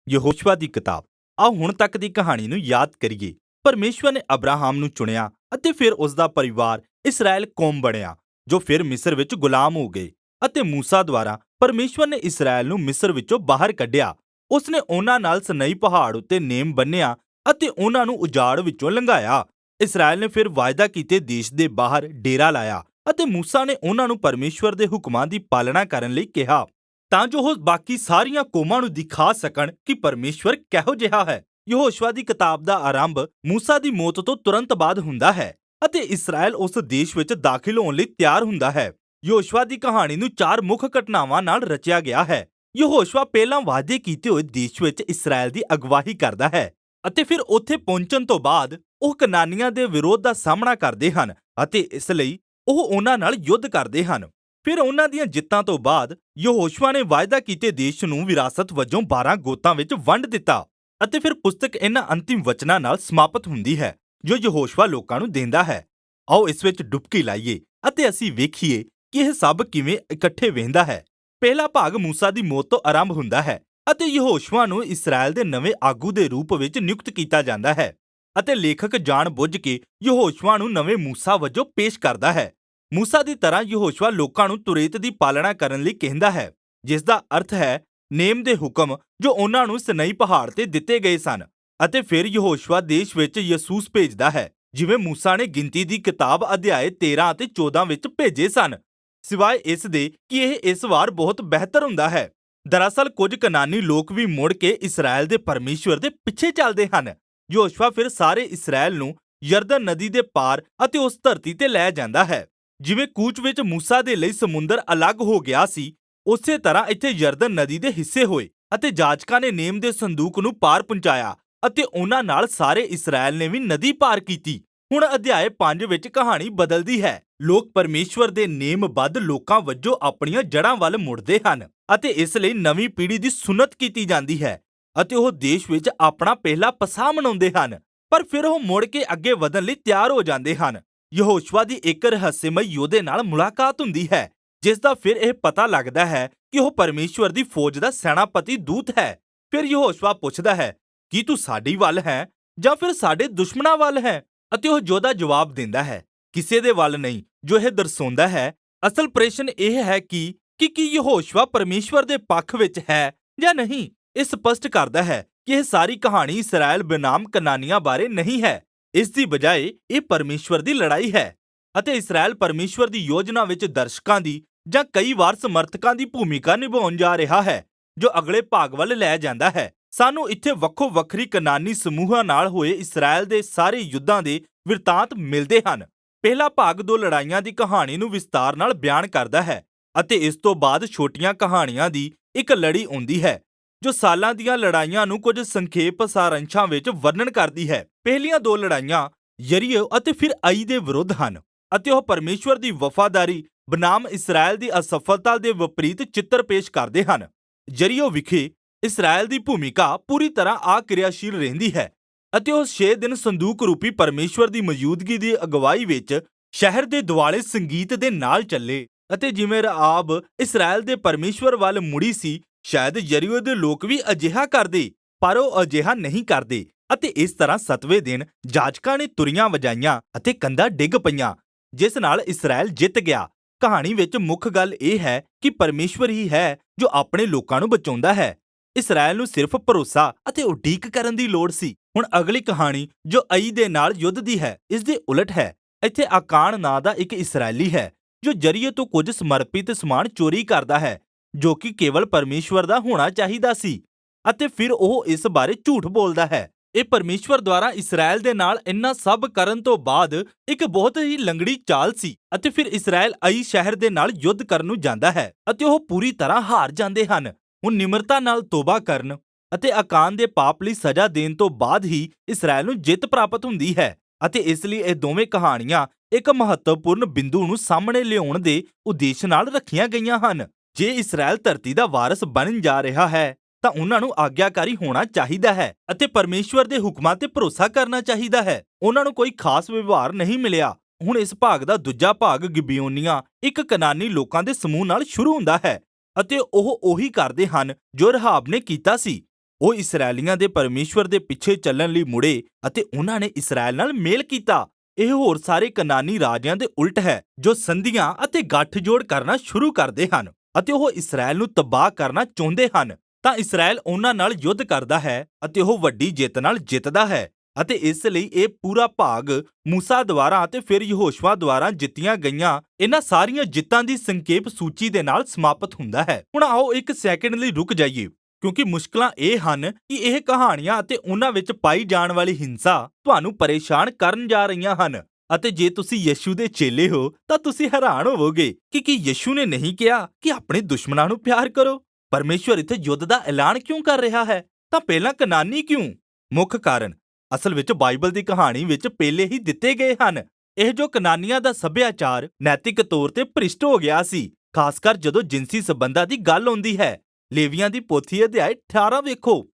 ਯਹੋਸ਼ੂਆ ਦੀ ਕਿਤਾਬ। ਆਓ ਹੁਣ ਤੱਕ ਦੀ ਕਹਾਣੀ ਨੂੰ ਯਾਦ ਕਰੀਏ। ਪਰਮੇਸ਼ਵਰ ਨੇ ਅਬਰਾਹਮ ਨੂੰ ਚੁਣਿਆ ਅਤੇ ਫਿਰ ਉਸ ਦਾ ਪਰਿਵਾਰ ਇਸਰਾਏਲ ਕੌਮ ਬਣਿਆ, ਜੋ ਫਿਰ ਮਿਸਰ ਵਿੱਚ ਗੁਲਾਮ ਹੋ ਗਏ। ਅਤੇ ਮੂਸਾ ਦੁਆਰਾ ਪਰਮੇਸ਼ਵਰ ਨੇ ਇਸਰਾਏਲ ਨੂੰ ਮਿਸਰ ਵਿੱਚੋਂ ਬਾਹਰ ਕੱਢਿਆ। ਉਸ ਨੇ ਉਹਨਾਂ ਨਾਲ ਸਨਈ ਪਹਾੜ ਉੱਤੇ ਨੇਮ ਬੰਨ੍ਹਿਆ ਅਤੇ ਉਹਨਾਂ ਨੂੰ ਉਜਾੜ ਵਿੱਚੋਂ ਲੰਘਾਇਆ। ਇਸਰਾਏਲ ਨੇ ਫਿਰ ਵਾਅਦਾ ਕੀਤੇ ਦੇਸ਼ ਦੇ ਬਾਹਰ ਡੇਰਾ ਲਾਇਆ ਅਤੇ ਮੂਸਾ ਨੇ ਉਹਨਾਂ ਨੂੰ ਪਰਮੇਸ਼ਵਰ ਦੇ ਹੁਕਮਾਂ ਦੀ ਪਾਲਣਾ ਕਰਨ ਲਈ ਕਿਹਾ, ਤਾਂ ਜੋ ਉਹ ਬਾਕੀ ਸਾਰੀਆਂ ਕੌਮਾਂ ਨੂੰ ਦਿਖਾ ਸਕਣ ਕਿ ਪਰਮੇਸ਼ਵਰ ਕਿਹੋ ਜਿਹਾ ਹੈ। ਯਹੋਸ਼ੂਆ ਦੀ ਕਿਤਾਬ ਦਾ ਆਰੰਭ ਮੂਸਾ ਦੀ ਮੌਤ ਤੋਂ ਤੁਰੰਤ ਬਾਅਦ ਹੁੰਦਾ ਹੈ ਅਤੇ ਇਸਰਾਏਲ ਉਸ ਦੇਸ਼ ਵਿੱਚ ਦਾਖਲ ਹੋਣ ਲਈ ਤਿਆਰ ਹੁੰਦਾ ਹੈ। ਯਹੋਸ਼ੂਆ ਦੀ ਕਹਾਣੀ ਨੂੰ 4 ਮੁੱਖ ਘਟਨਾਵਾਂ ਨਾਲ ਰਚਿਆ ਗਿਆ ਹੈ। ਯਹੋਸ਼ੂਆ ਪਹਿਲਾਂ ਵਾਅਦੇ ਕੀਤੇ ਹੋਏ ਦੇਸ਼ ਵਿੱਚ ਇਸਰਾਏਲ ਦੀ ਅਗਵਾਈ ਕਰਦਾ ਹੈ ਅਤੇ ਫਿਰ ਉੱਥੇ ਪਹੁੰਚਣ ਤੋਂ ਬਾਅਦ ਉਹ ਕਨਾਨੀਆਂ ਦੇ ਵਿਰੋਧ ਦਾ ਸਾਹਮਣਾ ਕਰਦੇ ਹਨ ਅਤੇ ਇਸ ਲਈ ਉਹ ਉਹਨਾਂ ਨਾਲ ਯੁੱਧ ਕਰਦੇ ਹਨ। ਫਿਰ ਉਹਨਾਂ ਦੀਆਂ ਜਿੱਤਾਂ ਤੋਂ ਬਾਅਦ ਯਹੋਸ਼ੂਆ ਨੇ ਵਾਅਦਾ ਕੀਤੇ ਦੇਸ਼ ਨੂੰ ਵਿਰਾਸਤ ਵਜੋਂ 12 ਗੋਤਾਂ ਵਿੱਚ ਵੰਡ ਦਿੱਤਾ ਅਤੇ ਫਿਰ ਪੁਸਤਕ ਇਹਨਾਂ ਅੰਤਿਮ ਵਚਨਾਂ ਨਾਲ ਸਮਾਪਤ ਹੁੰਦੀ ਹੈ ਜੋ ਯਹੋਸ਼ੂਆ ਲੋਕਾਂ ਨੂੰ ਦਿੰਦਾ ਹੈ। ਆਓ ਇਸ ਵਿੱਚ ਡੁਬਕੀ ਲਾਈਏ ਅਤੇ ਅਸੀਂ ਵੇਖੀਏ ਕਿ ਇਹ ਸਭ ਕਿਵੇਂ ਇਕੱਠੇ ਵਹਿੰਦਾ ਹੈ। ਪਹਿਲਾ ਭਾਗ ਮੂਸਾ ਦੀ ਮੌਤ ਤੋਂ ਆਰੰਭ ਹੁੰਦਾ ਹੈ ਅਤੇ ਯਹੋਸ਼ੂਆ ਨੂੰ ਇਸਰਾਏਲ ਦੇ ਨਵੇਂ ਆਗੂ ਦੇ ਰੂਪ ਵਿੱਚ ਨਿਯੁਕਤ ਕੀਤਾ ਜਾਂਦਾ ਹੈ ਅਤੇ ਲੇਖਕ ਜਾਣ ਬੁੱਝ ਕੇ ਯਹੋਸ਼ੂਆ ਨੂੰ ਨਵੇਂ ਮੂਸਾ ਵਜੋਂ ਪੇਸ਼ ਕਰਦਾ ਹੈ। ਮੂਸਾ ਦੀ ਤਰ੍ਹਾਂ ਯਹੋਸ਼ੂਆ ਲੋਕਾਂ ਨੂੰ ਤੁਰੇਤ ਦੀ ਪਾਲਣਾ ਕਰਨ ਲਈ ਕਹਿੰਦਾ ਹੈ, ਜਿਸ ਦਾ ਅਰਥ ਹੈ ਨੇਮ ਦੇ ਹੁਕਮ ਜੋ ਉਹਨਾਂ ਨੂੰ ਸਨਈ ਪਹਾੜ ਤੇ ਦਿੱਤੇ ਗਏ ਸਨ। ਅਤੇ ਫਿਰ ਯਹੋਸ਼ੂਆ ਦੇਸ਼ ਵਿੱਚ ਯਸੂਸ ਭੇਜਦਾ ਹੈ, ਜਿਵੇਂ ਮੂਸਾ ਨੇ ਗਿਣਤੀ ਦੀ ਕਿਤਾਬ ਅਧਿਆਏ 13 ਅਤੇ 14 ਵਿੱਚ ਭੇਜੇ ਸਨ। ਸਿਵਾਏ ਇਸ ਦੇ ਕਿ ਇਹ ਇਸ ਵਾਰ ਬਹੁਤ ਬਿਹਤਰ ਹੁੰਦਾ ਹੈ। ਦਰਅਸਲ ਕੁਝ ਕਨਾਨੀ ਲੋਕ ਵੀ ਮੁੜ ਕੇ ਇਸਰਾਏਲ ਦੇ ਪਰਮੇਸ਼ਵਰ ਦੇ ਪਿੱਛੇ ਚੱਲਦੇ ਹਨ। ਯਹੋਸ਼ੂਆ ਫਿਰ ਸਾਰੇ ਇਸਰਾਏਲ ਨੂੰ ਯਰਦਨ ਨਦੀ ਦੇ ਪਾਰ ਅਤੇ ਉਸ ਧਰਤੀ ਤੇ ਲੈ ਜਾਂਦਾ ਹੈ। ਜਿਵੇਂ ਕੂਚ ਵਿੱਚ ਮੂਸਾ ਦੇ ਲਈ ਸਮੁੰਦਰ ਅਲੱਗ ਹੋ ਗਿਆ ਸੀ, ਉਸੇ ਤਰ੍ਹਾਂ ਇੱਥੇ ਯਰਦਨ ਨਦੀ ਦੇ ਹਿੱਸੇ ਹੋਏ ਅਤੇ ਜਾਜਕਾਂ ਨੇ ਨੇਮ ਦੇ ਸੰਦੂਕ ਨੂੰ ਪਾਰ ਪਹੁੰਚਾਇਆ ਅਤੇ ਉਹਨਾਂ ਨਾਲ ਸਾਰੇ ਇਸਰਾਏਲ ਨੇ ਵੀ ਨਦੀ ਪਾਰ ਕੀਤੀ। ਹੁਣ ਅਧਿਆਏ 5 ਵਿੱਚ ਕਹਾਣੀ ਬਦਲਦੀ ਹੈ। ਲੋਕ ਪਰਮੇਸ਼ਵਰ ਦੇ ਨੇਮਬੱਧ ਲੋਕਾਂ ਵਜੋਂ ਆਪਣੀਆਂ ਜੜ੍ਹਾਂ ਵੱਲ ਮੁੜਦੇ ਹਨ ਅਤੇ ਇਸ ਲਈ ਨਵੀਂ ਪੀੜ੍ਹੀ ਦੀ ਸੁਨਤ ਕੀਤੀ ਜਾਂਦੀ ਹੈ ਅਤੇ ਉਹ ਦੇਸ਼ ਵਿੱਚ ਆਪਣਾ ਪਹਿਲਾ ਪਸਾਹ ਮਨਾਉਂਦੇ ਹਨ। ਪਰ ਫਿਰ ਉਹ ਮੁੜ ਕੇ ਅੱਗੇ ਵਧਣ ਲਈ ਤਿਆਰ ਹੋ ਜਾਂਦੇ ਹਨ। ਯਹੋਸ਼ੂਆ ਦੀ ਇੱਕ ਰਹੱਸਮਈ ਯੋਧੇ ਨਾਲ ਮੁਲਾਕਾਤ ਹੁੰਦੀ ਹੈ, ਜਿਸ ਦਾ ਫਿਰ ਇਹ ਪਤਾ ਲੱਗਦਾ ਹੈ ਕਿ ਉਹ ਪਰਮੇਸ਼ਵਰ ਦੀ ਫੌਜ ਦਾ ਸੈਨਾਪਤੀ ਦੂਤ ਹੈ। ਫਿਰ ਯਹੋਸ਼ੂਆ ਪੁੱਛਦਾ ਹੈ, ਕੀ ਤੂੰ ਸਾਡੀ ਵੱਲ ਹੈ ਜਾਂ ਫਿਰ ਸਾਡੇ ਦੁਸ਼ਮਣਾਂ ਵੱਲ ਹੈ? ਅਤੇ ਉਹ ਯੋਧਾ ਜਵਾਬ ਦਿੰਦਾ ਹੈ, ਕਿਸੇ ਦੇ ਵੱਲ ਨਹੀਂ। ਜੋ ਇਹ ਦਰਸਾਉਂਦਾ ਹੈ ਅਸਲ ਪ੍ਰਸ਼ਨ ਇਹ ਹੈ ਕਿ ਕੀ ਯਹੋਸ਼ੂਆ ਪਰਮੇਸ਼ਵਰ ਦੇ ਪੱਖ ਵਿੱਚ ਹੈ ਜਾਂ ਨਹੀਂ। ਇਹ ਸਪਸ਼ਟ ਕਰਦਾ ਹੈ ਕਿ ਇਹ ਸਾਰੀ ਕਹਾਣੀ ਇਸਰਾਏਲ ਬਨਾਮ ਕਨਾਨੀਆਂ ਬਾਰੇ ਨਹੀਂ ਹੈ। ਇਸ ਦੀ ਬਜਾਏ ਇਹ ਪਰਮੇਸ਼ਵਰ ਦੀ ਲੜਾਈ ਹੈ ਅਤੇ ਇਸਰਾਏਲ ਪਰਮੇਸ਼ਵਰ ਦੀ ਯੋਜਨਾ ਵਿੱਚ ਦਰਸ਼ਕਾਂ ਦੀ ਜਾਂ ਕਈ ਵਾਰ ਸਮਰਥਕਾਂ ਦੀ ਭੂਮਿਕਾ ਨਿਭਾਉਣ ਜਾ ਰਿਹਾ ਹੈ, ਜੋ ਅਗਲੇ ਭਾਗ ਵੱਲ ਲੈ ਜਾਂਦਾ ਹੈ। ਸਾਨੂੰ ਇੱਥੇ ਵੱਖੋ ਵੱਖਰੀ ਕਨਾਨੀ ਸਮੂਹਾਂ ਨਾਲ ਹੋਏ ਇਸਰਾਏਲ ਦੇ ਸਾਰੇ ਯੁੱਧਾਂ ਦੇ ਬਿਰਤਾਂਤ ਮਿਲਦੇ ਹਨ। ਪਹਿਲਾ ਭਾਗ 2 ਲੜਾਈਆਂ ਦੀ ਕਹਾਣੀ ਨੂੰ ਵਿਸਤਾਰ ਨਾਲ ਬਿਆਨ ਕਰਦਾ ਹੈ ਅਤੇ ਇਸ ਤੋਂ ਬਾਅਦ ਛੋਟੀਆਂ ਕਹਾਣੀਆਂ ਦੀ ਇੱਕ ਲੜੀ ਆਉਂਦੀ ਹੈ ਜੋ ਸਾਲਾਂ ਦੀਆਂ ਲੜਾਈਆਂ ਨੂੰ ਕੁਝ ਸੰਖੇਪ ਸਾਰਾਂਸ਼ਾਂ ਵਿੱਚ ਵਰਣਨ ਕਰਦੀ ਹੈ। ਪਹਿਲੀਆਂ 2 ਲੜਾਈਆਂ ਯਰੀਹੋ ਅਤੇ ਫਿਰ ਆਈ ਦੇ ਵਿਰੁੱਧ ਹਨ ਅਤੇ ਉਹ ਪਰਮੇਸ਼ਵਰ ਦੀ ਵਫ਼ਾਦਾਰੀ ਬਨਾਮ ਇਸਰਾਏਲ ਦੀ ਅਸਫਲਤਾ ਦੇ ਵਿਪਰੀਤ ਚਿੱਤਰ ਪੇਸ਼ ਕਰਦੇ ਹਨ। ਯਰੀਹੋ ਵਿਖੇ ਇਸਰਾਏਲ ਦੀ ਭੂਮਿਕਾ ਪੂਰੀ ਤਰ੍ਹਾਂ ਅਕਿਰਿਆਸ਼ੀਲ ਰਹਿੰਦੀ ਹੈ ਅਤੇ ਉਹ 6 ਦਿਨ ਸੰਦੂਕ ਰੂਪੀ ਪਰਮੇਸ਼ਵਰ ਦੀ ਮੌਜੂਦਗੀ ਦੀ ਅਗਵਾਈ ਵਿੱਚ ਸ਼ਹਿਰ ਦੇ ਦੁਆਲੇ ਸੰਗੀਤ ਦੇ ਨਾਲ ਚੱਲੇ। ਅਤੇ ਜਿਵੇਂ ਰਹਾਬ ਇਸਰਾਏਲ ਦੇ ਪਰਮੇਸ਼ਵਰ ਵੱਲ ਮੁੜੀ ਸੀ, ਸ਼ਾਇਦ ਯਰੀਹੋ ਦੇ ਲੋਕ ਵੀ ਅਜਿਹਾ ਕਰਦੇ, ਪਰ ਉਹ ਅਜਿਹਾ ਨਹੀਂ ਕਰਦੇ। ਅਤੇ ਇਸ ਤਰ੍ਹਾਂ 7ਵੇਂ ਦਿਨ ਜਾਜਕਾਂ ਨੇ ਤੁਰੀਆਂ ਵਜਾਈਆਂ ਅਤੇ ਕੰਧਾਂ ਡਿੱਗ ਪਈਆਂ, ਜਿਸ ਨਾਲ ਇਸਰਾਏਲ ਜਿੱਤ ਗਿਆ। ਕਹਾਣੀ ਵਿੱਚ ਮੁੱਖ ਗੱਲ ਇਹ ਹੈ ਕਿ ਪਰਮੇਸ਼ਵਰ ਹੀ ਹੈ ਜੋ ਆਪਣੇ ਲੋਕਾਂ ਨੂੰ ਬਚਾਉਂਦਾ ਹੈ। ਇਸਰਾਏਲ ਨੂੰ ਸਿਰਫ ਭਰੋਸਾ ਅਤੇ ਉਡੀਕ ਕਰਨ ਦੀ ਲੋੜ ਸੀ। ਹੁਣ ਅਗਲੀ ਕਹਾਣੀ ਜੋ ਆਈ ਦੇ ਨਾਲ ਯੁੱਧ ਦੀ ਹੈ, ਇਸ ਦੇ ਉਲਟ ਹੈ। ਇੱਥੇ ਆਕਾਨ ਨਾਂ ਦਾ ਇੱਕ ਇਸਰਾਏਲੀ ਹੈ ਜੋ ਯਰੀਹੋ ਤੋਂ ਕੁਝ ਸਮਰਪਿਤ ਸਮਾਨ ਚੋਰੀ ਕਰਦਾ ਹੈ, ਜੋ ਕਿ ਕੇਵਲ ਪਰਮੇਸ਼ਵਰ ਦਾ ਹੋਣਾ ਚਾਹੀਦਾ ਸੀ, ਅਤੇ ਫਿਰ ਉਹ ਇਸ ਬਾਰੇ ਝੂਠ ਬੋਲਦਾ ਹੈ। ਇਹ ਪਰਮੇਸ਼ਵਰ ਦੁਆਰਾ ਇਸਰਾਏਲ ਦੇ ਨਾਲ ਇੰਨਾ ਸਭ ਕਰਨ ਤੋਂ ਬਾਅਦ ਇੱਕ ਬਹੁਤ ਹੀ ਲੰਗੜੀ ਚਾਲ ਸੀ। ਅਤੇ ਫਿਰ ਇਸਰਾਏਲ ਆਈ ਸ਼ਹਿਰ ਦੇ ਨਾਲ ਯੁੱਧ ਕਰਨ ਨੂੰ ਜਾਂਦਾ ਹੈ ਅਤੇ ਉਹ ਪੂਰੀ ਤਰ੍ਹਾਂ ਹਾਰ ਜਾਂਦੇ ਹਨ। ਹੁਣ ਨਿਮਰਤਾ ਨਾਲ ਤੋਬਾ ਕਰਨ ਅਤੇ ਆਕਾਨ ਦੇ ਪਾਪ ਲਈ ਸਜ਼ਾ ਦੇਣ ਤੋਂ ਬਾਅਦ ਹੀ ਇਸਰਾਏਲ ਨੂੰ ਜਿੱਤ ਪ੍ਰਾਪਤ ਹੁੰਦੀ ਹੈ। ਅਤੇ ਇਸ ਲਈ ਇਹ ਦੋਵੇਂ ਕਹਾਣੀਆਂ ਇੱਕ ਮਹੱਤਵਪੂਰਨ ਬਿੰਦੂ ਨੂੰ ਸਾਹਮਣੇ ਲਿਆਉਣ ਦੇ ਉਦੇਸ਼ ਨਾਲ ਰੱਖੀਆਂ ਗਈਆਂ ਹਨ। ਜੇ ਇਸਰਾਏਲ ਧਰਤੀ ਦਾ ਵਾਰਸ ਬਣਨ ਜਾ ਰਿਹਾ ਹੈ ਤਾਂ ਉਹਨਾਂ ਨੂੰ ਆਗਿਆਕਾਰੀ ਹੋਣਾ ਚਾਹੀਦਾ ਹੈ ਅਤੇ ਪਰਮੇਸ਼ਵਰ ਦੇ ਹੁਕਮਾਂ ਤੇ ਭਰੋਸਾ ਕਰਨਾ ਚਾਹੀਦਾ ਹੈ। ਉਹਨਾਂ ਨੂੰ ਕੋਈ ਖਾਸ ਵਿਵਹਾਰ ਨਹੀਂ ਮਿਲਿਆ। ਹੁਣ ਇਸ ਭਾਗ ਦਾ ਦੂਜਾ ਭਾਗ ਗਿਬਿਓਨੀਆਂ, ਇੱਕ ਕਨਾਨੀ ਲੋਕਾਂ ਦੇ ਸਮੂਹ ਨਾਲ ਸ਼ੁਰੂ ਹੁੰਦਾ ਹੈ ਅਤੇ ਉਹ ਉਹੀ ਕਰਦੇ ਹਨ ਜੋ ਰਹਾਬ ਨੇ ਕੀਤਾ ਸੀ। ਉਹ ਇਸਰਾਏਲੀਆਂ ਦੇ ਪਰਮੇਸ਼ਵਰ ਦੇ ਪਿੱਛੇ ਚੱਲਣ ਲਈ ਮੁੜੇ ਅਤੇ ਉਹਨਾਂ ਨੇ ਇਸਰਾਏਲ ਨਾਲ ਮੇਲ ਕੀਤਾ। ਇਹ ਹੋਰ ਸਾਰੇ ਕਨਾਨੀ ਰਾਜਿਆਂ ਦੇ ਉਲਟ ਹੈ ਜੋ ਸੰਧੀਆਂ ਅਤੇ ਗੱਠਜੋੜ ਕਰਨਾ ਸ਼ੁਰੂ ਕਰਦੇ ਹਨ ਅਤੇ ਉਹ ਇਸਰਾਏਲ ਨੂੰ ਤਬਾਹ ਕਰਨਾ ਚਾਹੁੰਦੇ ਹਨ। ਤਾਂ ਇਸਰਾਏਲ ਉਹਨਾਂ ਨਾਲ ਯੁੱਧ ਕਰਦਾ ਹੈ ਅਤੇ ਉਹ ਵੱਡੀ ਜਿੱਤ ਨਾਲ ਜਿੱਤਦਾ ਹੈ। ਅਤੇ ਇਸ ਲਈ ਇਹ ਪੂਰਾ ਭਾਗ ਮੂਸਾ ਦੁਆਰਾ ਅਤੇ ਫਿਰ ਯਹੋਸ਼ੁਆ ਦੁਆਰਾ ਜਿੱਤੀਆਂ ਗਈਆਂ ਇਹਨਾਂ ਸਾਰੀਆਂ ਜਿੱਤਾਂ ਦੀ ਸੰਖੇਪ ਸੂਚੀ ਦੇ ਨਾਲ ਸਮਾਪਤ ਹੁੰਦਾ ਹੈ। ਹੁਣ ਆਓ ਇੱਕ ਸੈਕਿੰਡ ਲਈ ਰੁਕ ਜਾਈਏ, ਕਿਉਂਕਿ ਮੁਸ਼ਕਲਾਂ ਇਹ ਹਨ ਕਿ ਇਹ ਕਹਾਣੀਆਂ ਅਤੇ ਉਹਨਾਂ ਵਿੱਚ ਪਾਈ ਜਾਣ ਵਾਲੀ ਹਿੰਸਾ ਤੁਹਾਨੂੰ ਪਰੇਸ਼ਾਨ ਕਰਨ ਜਾ ਰਹੀਆਂ ਹਨ। ਅਤੇ ਜੇ ਤੁਸੀਂ ਯਿਸੂ ਦੇ ਚੇਲੇ ਹੋ ਤਾਂ ਤੁਸੀਂ ਹੈਰਾਨ ਹੋਵੋਗੇ ਕਿ ਕੀ ਯਿਸੂ ਨੇ ਨਹੀਂ ਕਿਹਾ ਕਿ ਆਪਣੇ ਦੁਸ਼ਮਣਾਂ ਨੂੰ ਪਿਆਰ ਕਰੋ? ਪਰਮੇਸ਼ਵਰ ਇੱਥੇ ਯੁੱਧ ਦਾ ਐਲਾਨ ਕਿਉਂ ਕਰ ਰਿਹਾ ਹੈ? ਤਾਂ ਪਹਿਲਾਂ ਕਨਾਨੀ ਕਿਉਂ? ਮੁੱਖ ਕਾਰਨ ਅਸਲ ਵਿੱਚ ਬਾਈਬਲ ਦੀ ਕਹਾਣੀ ਵਿੱਚ ਪਹਿਲੇ ਹੀ ਦਿੱਤੇ ਗਏ ਹਨ। ਇਹ ਜੋ ਕਨਾਨੀਆਂ ਦਾ ਸੱਭਿਆਚਾਰ ਨੈਤਿਕ ਤੌਰ ਤੇ ਭ੍ਰਿਸ਼ਟ ਹੋ ਗਿਆ ਸੀ, ਖਾਸ ਕਰ ਜਦੋਂ ਜਿਨਸੀ ਸਬੰਧਾਂ ਦੀ ਗੱਲ ਆਉਂਦੀ ਹੈ। ਲੇਵੀਆਂ ਦੀ ਪੋਥੀ ਅਧਿਆਇ 18 ਵੇਖੋ,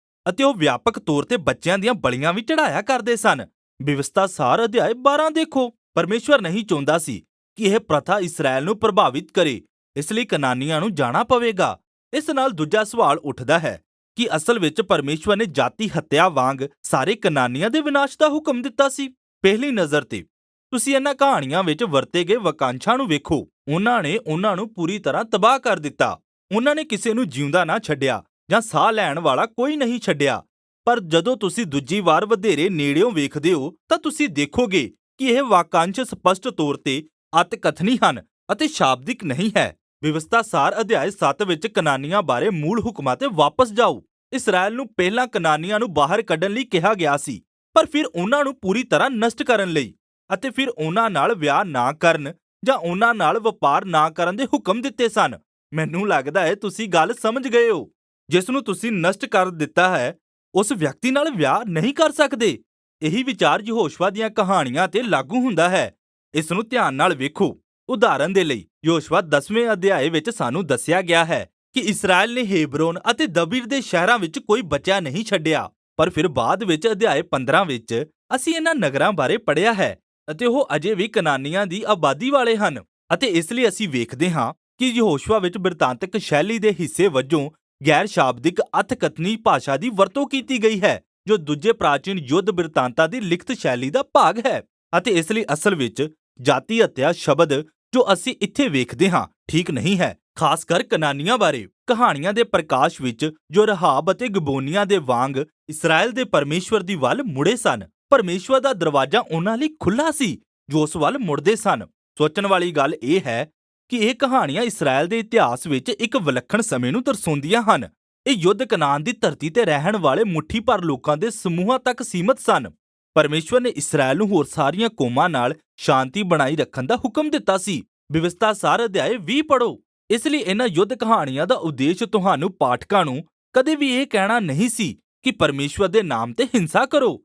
ਅਤੇ ਉਹ ਵਿਆਪਕ ਤੌਰ ਤੇ ਬੱਚਿਆਂ ਦੀਆਂ ਬਲੀਆਂ ਵੀ ਚੜਾਇਆ ਕਰਦੇ ਸਨ। ਬਿਵਸਥਾ ਸਾਰ ਅਧਿਆਇ 12 ਦੇਖੋ। ਪਰਮੇਸ਼ਵਰ ਨਹੀਂ ਚਾਹੁੰਦਾ ਸੀ ਕਿ ਇਹ ਪ੍ਰਥਾ ਇਸਰਾਏਲ ਨੂੰ ਪ੍ਰਭਾਵਿਤ ਕਰੇ, ਇਸ ਲਈ ਕਨਾਨੀਆਂ ਨੂੰ ਜਾਣਾ ਪਵੇਗਾ। ਇਸ ਨਾਲ ਦੂਜਾ ਸਵਾਲ ਉੱਠਦਾ ਹੈ ਕਿ ਅਸਲ ਵਿੱਚ ਪਰਮੇਸ਼ਵਰ ਨੇ ਜਾਤੀ ਹੱਤਿਆ ਵਾਂਗ ਸਾਰੇ ਕਨਾਨੀਆਂ ਦੇ ਵਿਨਾਸ਼ ਦਾ ਹੁਕਮ ਦਿੱਤਾ ਸੀ। ਪਹਿਲੀ ਨਜ਼ਰ ਤੇ ਤੁਸੀਂ ਇਹਨਾਂ ਕਹਾਣੀਆਂ ਵਿੱਚ ਵਰਤੇ ਗਏ ਵਾਕਾਂਸ਼ਾਂ ਨੂੰ ਵੇਖੋ। ਉਹਨਾਂ ਨੇ ਉਹਨਾਂ ਨੂੰ ਪੂਰੀ ਤਰ੍ਹਾਂ ਤਬਾਹ ਕਰ ਦਿੱਤਾ। ਉਹਨਾਂ ਨੇ ਕਿਸੇ ਨੂੰ ਜਿਉਂਦਾ ਨਾ ਛੱਡਿਆ ਜਾਂ ਸਾਹ ਲੈਣ ਵਾਲਾ ਕੋਈ ਨਹੀਂ ਛੱਡਿਆ। ਪਰ ਜਦੋਂ ਤੁਸੀਂ ਦੂਜੀ ਵਾਰ ਵਧੇਰੇ ਨੇੜਿਓਂ ਵੇਖਦੇ ਹੋ ਤਾਂ ਤੁਸੀਂ ਦੇਖੋਗੇ ਕਿ ਇਹ ਵਾਕਾਂਸ਼ ਸਪਸ਼ਟ ਤੌਰ ਤੇ ਅਤਕਥਨੀ ਹਨ ਅਤੇ ਸ਼ਾਬਦਿਕ ਨਹੀਂ ਹੈ। ਵਿਵਸਥਾ ਸਾਰ ਅਧਿਆਇ 7 ਵਿੱਚ ਕਨਾਨੀਆਂ ਬਾਰੇ ਮੂਲ ਹੁਕਮਾਂ ਤੇ ਵਾਪਸ ਜਾਓ। ਇਸਰਾਏਲ ਨੂੰ ਪਹਿਲਾਂ ਕਨਾਨੀਆਂ ਨੂੰ ਬਾਹਰ ਕੱਢਣ ਲਈ ਕਿਹਾ ਗਿਆ ਸੀ, ਪਰ ਫਿਰ ਉਹਨਾਂ ਨੂੰ ਪੂਰੀ ਤਰ੍ਹਾਂ ਨਸ਼ਟ ਕਰਨ ਲਈ, ਅਤੇ ਫਿਰ ਉਹਨਾਂ ਨਾਲ ਵਿਆਹ ਨਾ ਕਰਨ ਜਾਂ ਉਹਨਾਂ ਨਾਲ ਵਪਾਰ ਨਾ ਕਰਨ ਦੇ ਹੁਕਮ ਦਿੱਤੇ ਸਨ। ਮੈਨੂੰ ਲੱਗਦਾ ਹੈ ਤੁਸੀਂ ਗੱਲ ਸਮਝ ਗਏ ਹੋ। ਜਿਸ ਨੂੰ ਤੁਸੀਂ ਨਸ਼ਟ ਕਰ ਦਿੱਤਾ ਹੈ, ਉਸ ਵਿਅਕਤੀ ਨਾਲ ਵਿਆਹ ਨਹੀਂ ਕਰ ਸਕਦੇ। ਇਹੀ ਵਿਚਾਰ ਯਹੋਸ਼ੁਆ ਦੀਆਂ ਕਹਾਣੀਆਂ ਤੇ ਲਾਗੂ ਹੁੰਦਾ ਹੈ। ਇਸ ਨੂੰ ਧਿਆਨ ਨਾਲ ਵੇਖੋ। ਉਦਾਹਰਨ ਦੇ ਲਈ ਯਹੋਸ਼ੁਆ 10ਵੇਂ ਅਧਿਆਏ ਵਿੱਚ ਸਾਨੂੰ ਦੱਸਿਆ ਗਿਆ ਹੈ ਕਿ ਇਸਰਾਏਲ ਨੇ ਹੇਬਰੋਨ ਅਤੇ ਦਬੀਰ ਦੇ ਸ਼ਹਿਰਾਂ ਵਿੱਚ ਕੋਈ ਬੱਚਾ ਨਹੀਂ ਛੱਡਿਆ। ਪਰ ਫਿਰ ਬਾਅਦ ਵਿੱਚ ਅਧਿਆਏ 15 ਵਿੱਚ ਅਸੀਂ ਇਹਨਾਂ ਨਗਰਾਂ ਬਾਰੇ ਪੜ੍ਹਿਆ ਹੈ ਅਤੇ ਉਹ ਅਜੇ ਵੀ ਕਨਾਨੀਆਂ ਦੀ ਆਬਾਦੀ ਵਾਲੇ ਹਨ। ਅਤੇ ਇਸ ਲਈ ਅਸੀਂ ਵੇਖਦੇ ਹਾਂ ਕਿ ਯਹੋਸ਼ੁਆ ਵਿੱਚ ਬਿਰਤਾਂਤਕ ਸ਼ੈਲੀ ਦੇ ਹਿੱਸੇ ਵਜੋਂ ਗੈਰ ਸ਼ਾਬਦਿਕ ਅਤਕਥਨੀ ਭਾਸ਼ਾ ਦੀ ਵਰਤੋਂ ਕੀਤੀ ਗਈ ਹੈ, ਜੋ ਦੂਜੇ ਪ੍ਰਾਚੀਨ ਯੁੱਧ ਬਿਰਤਾਂਤਾਂ ਦੀ ਲਿਖਤ ਸ਼ੈਲੀ ਦਾ ਭਾਗ ਹੈ। ਅਤੇ ਇਸ ਲਈ ਅਸਲ ਵਿੱਚ ਜਾਤੀ ਹੱਤਿਆ ਸ਼ਬਦ ਜੋ ਅਸੀਂ ਇੱਥੇ ਵੇਖਦੇ ਹਾਂ ਠੀਕ ਨਹੀਂ ਹੈ, ਖਾਸ ਕਰ ਕਨਾਨੀਆਂ ਬਾਰੇ। ਕਹਾਣੀਆਂ ਦੇ ਪ੍ਰਕਾਸ਼ ਵਿੱਚ ਜੋ ਰਹਾਬ ਅਤੇ ਗਬੋਨੀਆਂ ਦੇ ਵਾਂਗ ਇਸਰਾਏਲ ਦੇ ਪਰਮੇਸ਼ਵਰ ਦੀ ਵੱਲ ਮੁੜੇ ਸਨ, ਪਰਮੇਸ਼ਵਰ ਦਾ ਦਰਵਾਜ਼ਾ ਉਹਨਾਂ ਲਈ ਖੁੱਲ੍ਹਾ ਸੀ ਜੋ ਉਸ ਵੱਲ ਮੁੜਦੇ ਸਨ। ਸੋਚਣ ਵਾਲੀ ਗੱਲ ਇਹ ਹੈ ਕਿ ਇਹ ਕਹਾਣੀਆਂ ਇਸਰਾਏਲ ਦੇ ਇਤਿਹਾਸ ਵਿੱਚ ਇੱਕ ਵਿਲੱਖਣ ਸਮੇਂ ਨੂੰ ਦਰਸਾਉਂਦੀਆਂ ਹਨ। ਇਹ ਯੁੱਧ ਕਨਾਨ ਦੀ ਧਰਤੀ ਤੇ ਰਹਿਣ ਵਾਲੇ ਮੁੱਠੀ ਭਰ ਲੋਕਾਂ ਦੇ ਸਮੂਹਾਂ ਤੱਕ ਸੀਮਤ ਸਨ। ਪਰਮੇਸ਼ਵਰ ਨੇ ਇਸਰਾਏਲ ਨੂੰ ਹੋਰ ਸਾਰੀਆਂ ਕੌਮਾਂ ਨਾਲ ਸ਼ਾਂਤੀ ਬਣਾਈ ਰੱਖਣ ਦਾ ਹੁਕਮ ਦਿੱਤਾ ਸੀ। ਬਿਵਸਥਾ ਸਾਰ ਅਧਿਆਇ 20 ਪੜ੍ਹੋ। ਇਸ ਲਈ ਇਹਨਾਂ ਯੁੱਧ ਕਹਾਣੀਆਂ ਦਾ ਉਦੇਸ਼ ਤੁਹਾਨੂੰ ਪਾਠਕਾਂ ਨੂੰ ਕਦੇ ਵੀ ਇਹ ਕਹਿਣਾ ਨਹੀਂ ਸੀ ਕਿ ਪਰਮੇਸ਼ਵਰ ਦੇ ਨਾਮ ਤੇ ਹਿੰਸਾ ਕਰੋ।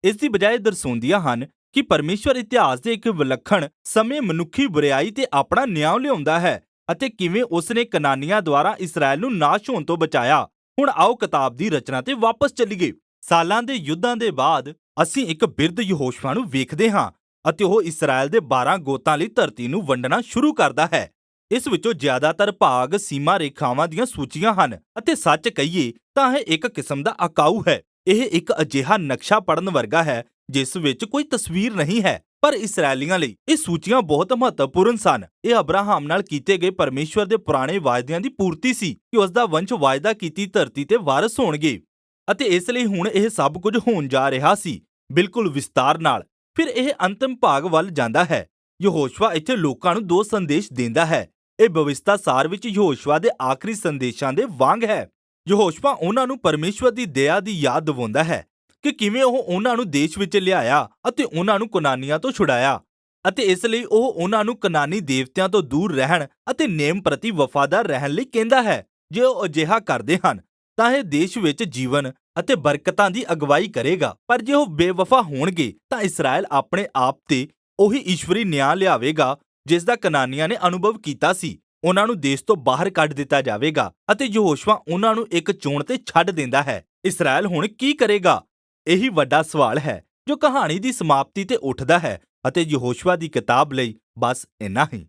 ਇਸ ਦੀ ਬਜਾਏ ਦਰਸਾਉਂਦੀਆਂ ਹਨ ਕਿ ਪਰਮੇਸ਼ਵਰ ਇਤਿਹਾਸ ਦੇ ਇੱਕ ਵਿਲੱਖਣ ਸਮੇਂ ਮਨੁੱਖੀ ਬੁਰਾਈ ਤੇ ਆਪਣਾ ਨਿਆਂ ਲਿਆਉਂਦਾ ਹੈ ਅਤੇ ਕਿਵੇਂ ਉਸ ਨੇ ਕਨਾਨੀਆਂ ਦੁਆਰਾ ਇਸਰਾਏਲ ਨੂੰ ਨਾਸ਼ ਹੋਣ ਤੋਂ ਬਚਾਇਆ। ਹੁਣ ਆਓ ਕਿਤਾਬ ਦੀ ਰਚਨਾ ਤੇ ਵਾਪਸ ਚੱਲੀਏ। ਸਾਲਾਂ ਦੇ ਯੁੱਧਾਂ ਦੇ ਬਾਅਦ ਅਸੀਂ ਇੱਕ ਬਿਰਧ ਯਹੋਸ਼ੁਆ ਨੂੰ ਵੇਖਦੇ ਹਾਂ ਅਤੇ ਉਹ ਇਸਰਾਏਲ ਦੇ 12 ਗੋਤਾਂ ਲਈ ਧਰਤੀ ਨੂੰ ਵੰਡਣਾ ਸ਼ੁਰੂ ਕਰਦਾ ਹੈ। ਇਸ ਵਿੱਚੋਂ ਜ਼ਿਆਦਾਤਰ ਭਾਗ ਸੀਮਾ ਰੇਖਾਵਾਂ ਦੀਆਂ ਸੂਚੀਆਂ ਹਨ ਅਤੇ ਸੱਚ ਕਹੀਏ ਤਾਂ ਇਹ ਇੱਕ ਕਿਸਮ ਦਾ ਅਕਾਊ ਹੈ। ਇਹ ਇੱਕ ਅਜਿਹਾ ਨਕਸ਼ਾ ਪੜਨ ਵਰਗਾ ਹੈ ਜਿਸ ਵਿੱਚ ਕੋਈ ਤਸਵੀਰ ਨਹੀਂ ਹੈ, ਪਰ ਇਸਰਾਏਲੀਆਂ ਲਈ ਇਹ ਸੂਚੀਆਂ ਬਹੁਤ ਮਹੱਤਵਪੂਰਨ ਸਨ। ਇਹ ਅਬਰਾਹਮ ਨਾਲ ਕੀਤੇ ਗਏ ਪਰਮੇਸ਼ਵਰ ਦੇ ਪੁਰਾਣੇ ਵਾਅਦਿਆਂ ਦੀ ਪੂਰਤੀ ਸੀ ਕਿ ਉਸ ਦਾ ਵੰਸ਼ ਵਾਅਦਾ ਕੀਤੀ ਧਰਤੀ ਤੇ ਵਾਰਸ ਹੋਣਗੇ, ਅਤੇ ਇਸ ਲਈ ਹੁਣ ਇਹ ਸਭ ਕੁਝ ਹੋਣ ਜਾ ਰਿਹਾ ਸੀ ਬਿਲਕੁਲ ਵਿਸਤਾਰ ਨਾਲ। ਫਿਰ ਇਹ ਅੰਤਿਮ ਭਾਗ ਵੱਲ ਜਾਂਦਾ ਹੈ। ਯਹੋਸ਼ੁਆ ਇੱਥੇ ਲੋਕਾਂ ਨੂੰ 2 ਸੰਦੇਸ਼ ਦਿੰਦਾ ਹੈ। ਇਹ ਬਿਵਸਥਾ ਸਾਰ ਵਿੱਚ ਯਹੋਸ਼ੁਆ ਦੇ ਆਖਰੀ ਸੰਦੇਸ਼ਾਂ ਦੇ ਵਾਂਗ ਹੈ। ਯਹੋਸ਼ੁਆ ਉਹਨਾਂ ਨੂੰ ਪਰਮੇਸ਼ਵਰ ਦੀ ਦਇਆ ਦੀ ਯਾਦ ਦਿਵਾਉਂਦਾ ਹੈ ਕਿ ਕਿਵੇਂ ਉਹ ਉਹਨਾਂ ਨੂੰ ਦੇਸ਼ ਵਿੱਚ ਲਿਆਇਆ ਅਤੇ ਉਹਨਾਂ ਨੂੰ ਕਨਾਨੀਆਂ ਤੋਂ ਛੁਡਾਇਆ, ਅਤੇ ਇਸ ਲਈ ਉਹ ਉਹਨਾਂ ਨੂੰ ਕਨਾਨੀ ਦੇਵਤਿਆਂ ਤੋਂ ਦੂਰ ਰਹਿਣ ਅਤੇ ਨੇਮ ਪ੍ਰਤੀ ਵਫਾਦਾਰ ਰਹਿਣ ਲਈ ਕਹਿੰਦਾ ਹੈ। ਜੇ ਉਹ ਅਜਿਹਾ ਕਰਦੇ ਹਨ ਤਾਂ ਇਹ ਦੇਸ਼ ਵਿੱਚ ਜੀਵਨ ਅਤੇ ਬਰਕਤਾਂ ਦੀ ਅਗਵਾਈ ਕਰੇਗਾ, ਪਰ ਜੇ ਉਹ ਬੇਵਫਾ ਹੋਣਗੇ ਤਾਂ ਇਸਰਾਏਲ ਆਪਣੇ ਆਪ ਤੇ ਉਹੀ ਈਸ਼ਵਰੀ ਨਿਆਂ ਲਿਆਵੇਗਾ ਜਿਸ ਦਾ ਕਨਾਨੀਆਂ ਨੇ ਅਨੁਭਵ ਕੀਤਾ ਸੀ। ਉਹਨਾਂ ਨੂੰ ਦੇਸ਼ ਤੋਂ ਬਾਹਰ ਕੱਢ ਦਿੱਤਾ ਜਾਵੇਗਾ ਅਤੇ ਯਹੋਸ਼ੁਆ ਉਹਨਾਂ ਨੂੰ ਇੱਕ ਚੋਣ ਤੇ ਛੱਡ ਦਿੰਦਾ ਹੈ। ਇਸਰਾਏਲ ਹੁਣ ਕੀ ਕਰੇਗਾ? ਇਹੀ ਵੱਡਾ ਸਵਾਲ ਹੈ ਜੋ ਕਹਾਣੀ ਦੀ ਸਮਾਪਤੀ ਤੇ ਉੱਠਦਾ ਹੈ, ਅਤੇ ਯਹੋਸ਼ੁਆ ਦੀ ਕਿਤਾਬ ਲਈ ਬਸ ਇੰਨਾ ਹੀ।